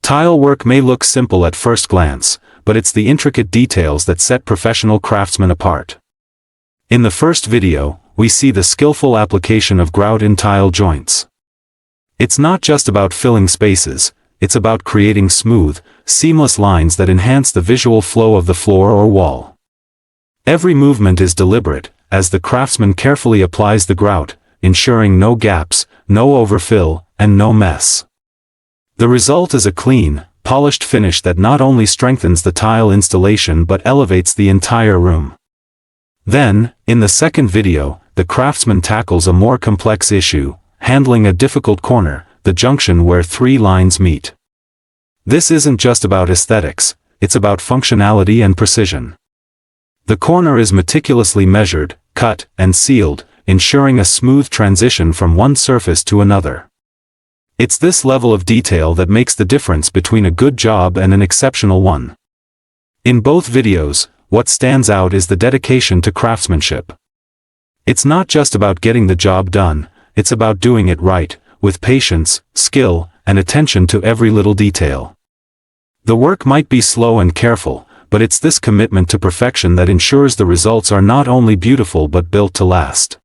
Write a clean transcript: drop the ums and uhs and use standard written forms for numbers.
Tile work may look simple at first glance, but it's the intricate details that set professional craftsmen apart. In the first video, we see the skillful application of grout in tile joints. It's not just about filling spaces, it's about creating smooth, seamless lines that enhance the visual flow of the floor or wall. Every movement is deliberate, as the craftsman carefully applies the grout, ensuring no gaps, no overfill, and no mess. The result is a clean, polished finish that not only strengthens the tile installation but elevates the entire room. Then, in the second video, the craftsman tackles a more complex issue, handling a difficult corner, the junction where three lines meet. This isn't just about aesthetics, it's about functionality and precision. The corner is meticulously measured, cut, and sealed, ensuring a smooth transition from one surface to another. It's this level of detail that makes the difference between a good job and an exceptional one. In both videos, what stands out is the dedication to craftsmanship. It's not just about getting the job done, it's about doing it right, with patience, skill, and attention to every little detail. The work might be slow and careful, but it's this commitment to perfection that ensures the results are not only beautiful but built to last.